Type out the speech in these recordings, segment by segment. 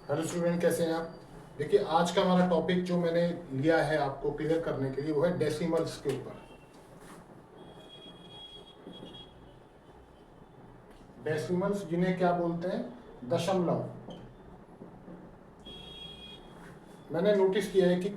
Hello student, कैसे हैं आप। देखिए, आज का हमारा टॉपिक जो मैंने लिया है आपको क्लियर करने के लिए वो है डेसिमल्स के ऊपर। डेसिमल्स जिन्हें क्या बोलते हैं, दशमलव। मैंने नोटिस किया है कि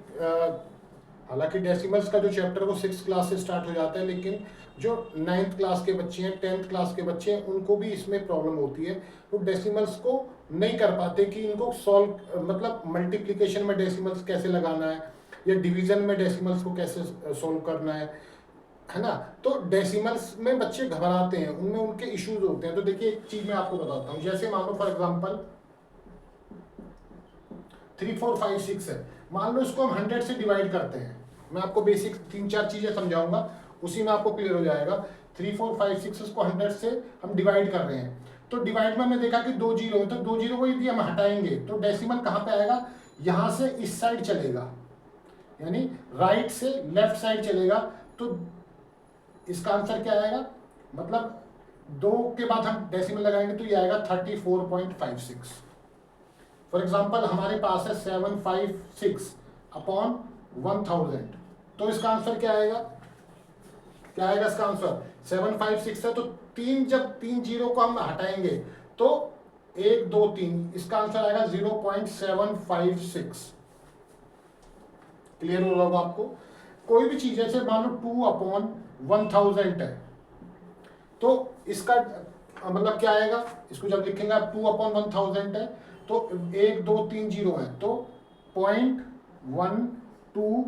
हालांकि डेसिमल्स का जो चैप्टर वो 6th क्लास से स्टार्ट हो जाता है, लेकिन जो 9th क्लास के बच्चे हैं, 10th क्लास के बच्चे हैं, उनको भी इसमें प्रॉब्लम होती है। वो डेसिमल्स को नहीं कर पाते कि इनको सॉल्व, मतलब मल्टीप्लिकेशन में डेसिमल्स कैसे लगाना है या डिवीजन में डेसिमल्स को कैसे सॉल्व करना है ना। तो डेसिमल्स में बच्चे घबराते हैं, उनमें उनके इश्यूज होते हैं। तो देखिए, एक चीज मैं आपको बताता हूँ। जैसे मान लो फॉर एग्जांपल 3 4 5 6 है। मान लो इसको हम 100 से डिवाइड करते हैं। मैं आपको बेसिक 3 4 चीजें समझाऊंगा, उसी में आपको क्लियर हो जाएगा। 3 4 5 6 को 100 से हम डिवाइड कर रहे हैं। तो डिवाइड में हमने देखा कि 2 जीरो है, तो 2 जीरो को यदि हम हटाएंगे तो डेसिमल कहाँ पे आएगा, यहां से इस साइड चलेगा, यानी राइट से लेफ्ट साइड चलेगा। तो इसका आंसर क्या आएगा, मतलब 2 के बाद हम डेसिमल लगाएंगे तो ये आएगा 34.56। फॉर एग्जाम्पल हमारे पास है 756 अपॉन 1000। तो इसका आंसर क्या आएगा, क्या आएगा इसका आंसर, 756 है। तो जब 3 जीरो को हम हटाएंगे तो 1 2 3, इसका आंसर आएगा 0.756। क्लियर हो रहा होगा आपको। कोई भी चीज ऐसे मान लो 2/1000 है, तो इसका मतलब क्या आएगा, इसको जब लिखेंगे आप 2/1000 है, तो 1 2 3 जीरो है, तो 0.12,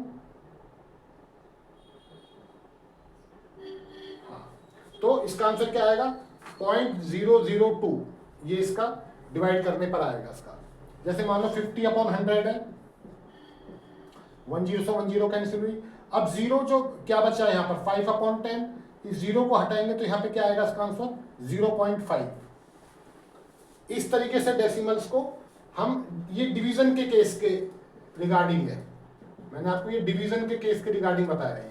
तो इसका आंसर क्या आएगा 0.002। ये इसका डिवाइड करने पर आएगा इसका। जैसे मान लो 50/100 है, 1 जीरो से 1 जीरो कैंसिल हुई। अब जीरो जो क्या बचा है यहाँ पर 5/10, इस जीरो को हटाएंगे तो यहाँ पे क्या आएगा इसका आंसर 0.5। इस तरीके से डेसिमल्स को हम, ये डिवीजन के केस के रिगार्डिंग है, मैंने आपको ये डिवीजन के केस के रिगार्डिंग बताया है, ये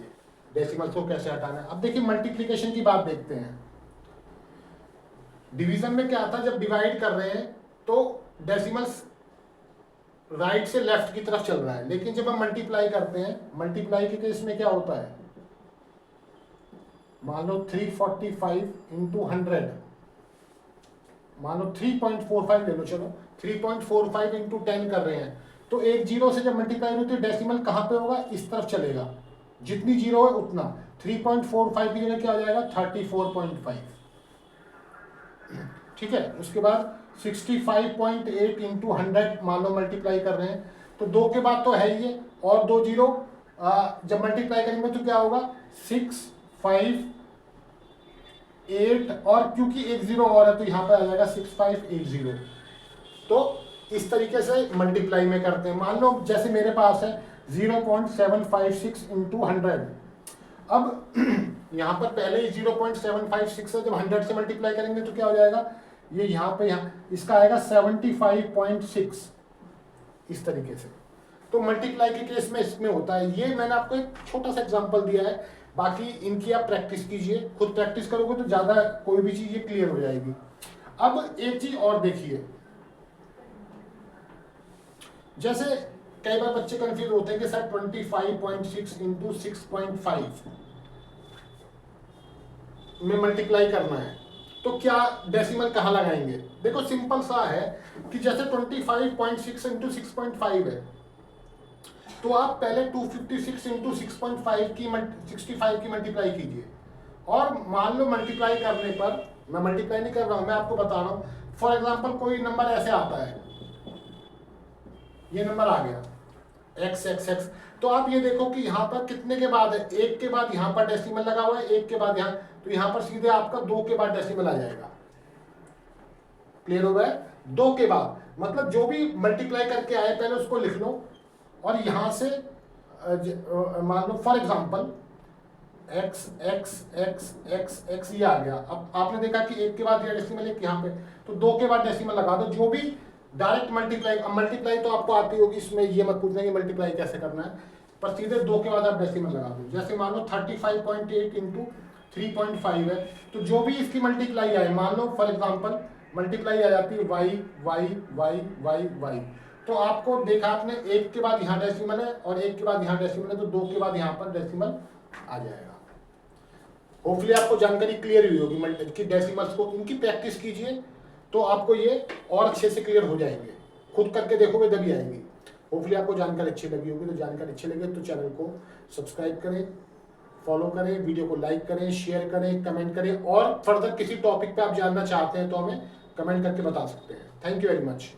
डेसिमल्स को कैसे हटाना है। अब देखिए मल्टीप्लिकेशन की बात देखते हैं। डिवीजन में क्या था, जब डिवाइड कर रहे हैं तो डेसिमल्स राइट से लेफ्ट की तरफ चल रहा है, लेकिन जब हम मल्टीप्लाई करते हैं, मल्टीप्लाई के केस में क्या होता है, मान लो 345 इंटू 100, मान लो 3.45 ले लो, चलो 3.45 इंटू 10 कर रहे हैं, तो एक जीरो से जब मल्टीप्लाई होती है डेसिमल कहाँ पे होगा, इस तरफ चलेगा, जितनी जीरो है उतना। 3.45 की जगह क्या हो जाएगा 34.5। ठीक है। उसके बाद 65.8 इंटू 100 मान लो मल्टीप्लाई कर रहे हैं, तो 2 के बाद तो है ही है, और 2 जीरो जब मल्टीप्लाई करेंगे तो क्या होगा 6 5 8, और क्योंकि एक जीरो और है तो यहाँ पे आ जाएगा 6580। तो इस तरीके से मल्टीप्लाई में करते हैं। मान लो जैसे मेरे पास है 0.756 इंटू 100। अब यहाँ पर पहले ही 0.756 है, जब 100 से मल्टीप्लाई करेंगे तो क्या हो जाएगा, ये यहाँ पे इसका आएगा 75.6, इस तरीके से। तो मल्टीप्लाई के केस में इसमें होता है। ये मैंने आपको एक छोटा सा एग्जांपल दिया है, बाकी इनकी आप प्रैक्टिस कीजिए, खुद प्रैक्टिस करोगे तो ज्यादा कोई भी चीज ये क्लियर हो जाएगी। अब एक चीज और देखिए, जैसे कई बार बच्चे कंफ्यूज होते हैं कि सर 25.6 इंटू 6.5 में मल्टीप्लाई करना है, तो क्या डेसिमल कहाँ लगाएंगे। देखो सिंपल सा है कि जैसे 25.6 इंटू 6.5 है, तो आप पहले 256 इंटू 6.5 की 65 की मल्टीप्लाई कीजिए, और मान लो मल्टीप्लाई करने पर, मैं मल्टीप्लाई नहीं कर रहा हूं, मैं आपको बता रहा हूं। फॉर एग्जांपल कोई नंबर ऐसे आता है, ये नंबर आ गया x x x, तो आप ये देखो कि यहाँ पर कितने के बाद है, 1 के बाद यहाँ पर डेसिमल लगा हुआ है, 1 के बाद यहाँ, तो यहाँ पर सीधे आपका 2 के बाद डेसिमल आ जाएगा। क्लियर हो गया, 2 के बाद, मतलब जो भी मल्टीप्लाई करके आए पहले उसको लिख लो, और यहां से मान लो for example x x x x x ये आ गया। अब आपने देखा कि 1 के बाद ये डेसिमल एक यहाँ पे, तो 2 के बाद डेसिमल लगा दो। जो भी डायरेक्ट मल्टीप्लाई, अब मल्टीप्लाई तो आपको आती होगी, इसमें ये मत पूछना कि मल्टीप्लाई कैसे करना है, पर सीधे 2 के बाद आप डेसिमल लगा दो। जैसे मान लो 35.8 इंटू 3.5 है, तो जो भी इसकी मल्टीप्लाई आए, मान लो फॉर एग्जाम्पल मल्टीप्लाई आ जाती है Y Y Y Y Y. तो आपको देखा आपने एक के बाद यहाँ डेसिमल है और एक के बाद यहाँ डेसिमल है, तो 2 के बाद यहाँ पर डेसिमल आ जाएगा। होपफुली आपको जानकारी क्लियर हुई होगी कि डेसिमल्स को इनकी प्रैक्टिस कीजिए तो आपको ये और अच्छे से क्लियर हो जाएंगे, खुद करके देखोगे तभी आएंगे। होपफुली आपको जानकारी अच्छी लगी होगी। तो जानकारी अच्छी लगे तो चैनल को सब्सक्राइब करें, फॉलो करें, वीडियो को लाइक करें, शेयर करें, कमेंट करें, और फर्दर किसी टॉपिक पे आप जानना चाहते हैं तो हमें कमेंट करके बता सकते हैं। Thank you very much.